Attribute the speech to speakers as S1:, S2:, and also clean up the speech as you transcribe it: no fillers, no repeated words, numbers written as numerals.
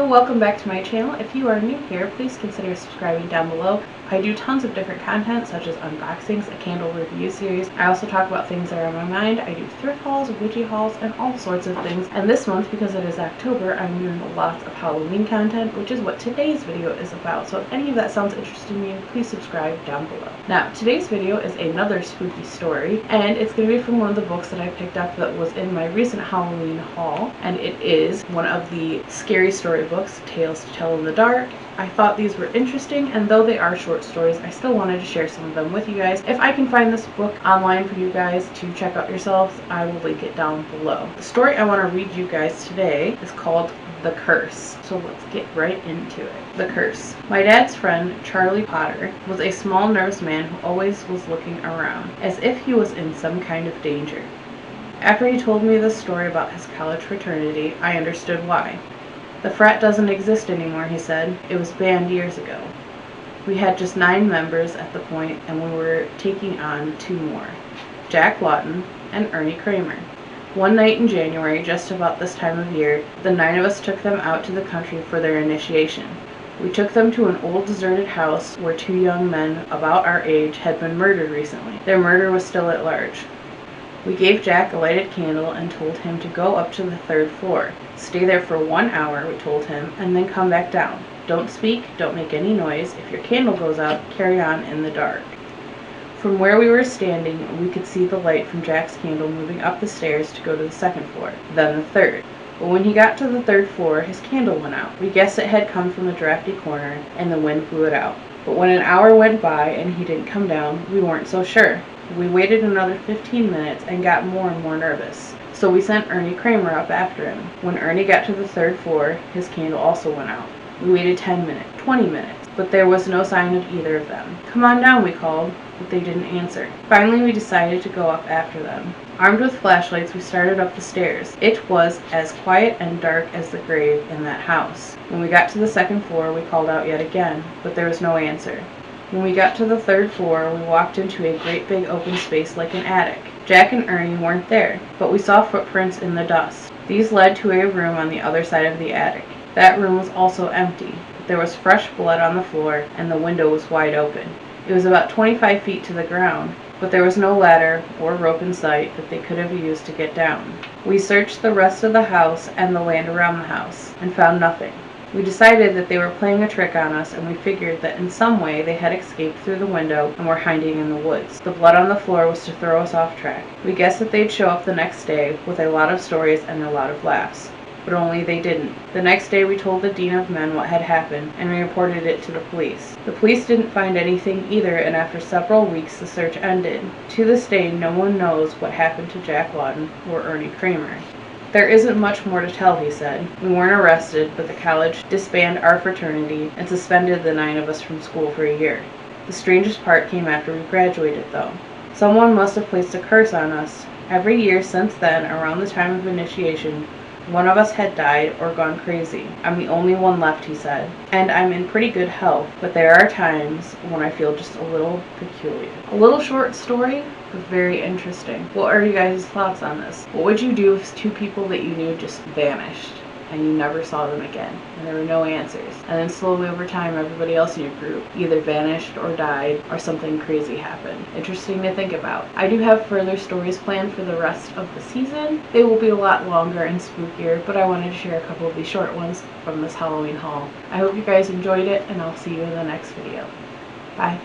S1: Hello, welcome back to my channel. If you are new here, please consider subscribing down below. I do tons of different content such as unboxings, a candle review series. I also talk about things that are on my mind. I do thrift hauls, witchy hauls, and all sorts of things. And this month, because it is October, I'm doing a lot of Halloween content, which is what today's video is about. So if any of that sounds interesting to you, please subscribe down below. Now, today's video is another spooky story, and it's going to be from one of the books that I picked up that was in my recent Halloween haul, and it is one of the scary story books, Tales to Tell in the Dark. I thought these were interesting, and though they are short stories, I still wanted to share some of them with you guys. If I can find this book online for you guys to check out yourselves, I will link it down below. The story I want to read you guys today is called The Curse. So let's get right into it. The Curse. My dad's friend, Charlie Potter, was a small nervous man who always was looking around, as if he was in some kind of danger. After he told me this story about his college fraternity, I understood why. The frat doesn't exist anymore, he said. It was banned years ago. We had just 9 members at the point, and we were taking on 2 more, Jack Lawton and Ernie Kramer. One night in January, just about this time of year, the 9 of us took them out to the country for their initiation. We took them to an old deserted house where 2 young men about our age had been murdered recently. Their murder was still at large. We gave Jack a lighted candle and told him to go up to the 3rd floor. Stay there for 1 hour, we told him, and then come back down. Don't speak, don't make any noise. If your candle goes out, carry on in the dark. From where we were standing, we could see the light from Jack's candle moving up the stairs to go to the 2nd floor, then the 3rd. But when he got to the 3rd floor, his candle went out. We guessed it had come from a drafty corner, and the wind blew it out. But when an hour went by and he didn't come down, we weren't so sure. We waited another 15 minutes and got more and more nervous. So we sent Ernie Kramer up after him. When Ernie got to the 3rd floor, his candle also went out. We waited 10 minutes, 20 minutes, but there was no sign of either of them. Come on down, we called, but they didn't answer. Finally, we decided to go up after them. Armed with flashlights, we started up the stairs. It was as quiet and dark as the grave in that house. When we got to the 2nd floor, we called out yet again, but there was no answer. When we got to the 3rd floor, we walked into a great big open space like an attic. Jack and Ernie weren't there, but we saw footprints in the dust. These led to a room on the other side of the attic. That room was also empty, but there was fresh blood on the floor, and the window was wide open. It was about 25 feet to the ground, but there was no ladder or rope in sight that they could have used to get down. We searched the rest of the house and the land around the house, and found nothing. We decided that they were playing a trick on us, and we figured that in some way they had escaped through the window and were hiding in the woods. The blood on the floor was to throw us off track. We guessed that they'd show up the next day with a lot of stories and a lot of laughs. But only they didn't. The next day we told the Dean of Men what had happened, and we reported it to the police. The police didn't find anything either, and after several weeks the search ended. To this day, no one knows what happened to Jack Lawton or Ernie Kramer. There isn't much more to tell, he said. We weren't arrested, but the college disbanded our fraternity and suspended the 9 of us from school for a year. The strangest part came after we graduated, though. Someone must have placed a curse on us. Every year since then, around the time of initiation, one of us had died or gone crazy. I'm the only one left, he said. And I'm in pretty good health, but there are times when I feel just a little peculiar. A little short story, but very interesting. What are you guys' thoughts on this? What would you do if 2 people that you knew just vanished and you never saw them again and there were no answers? And then slowly over time, everybody else in your group either vanished or died or something crazy happened. Interesting to think about. I do have further stories planned for the rest of the season. They will be a lot longer and spookier, but I wanted to share a couple of these short ones from this Halloween haul. I hope you guys enjoyed it, and I'll see you in the next video. Bye.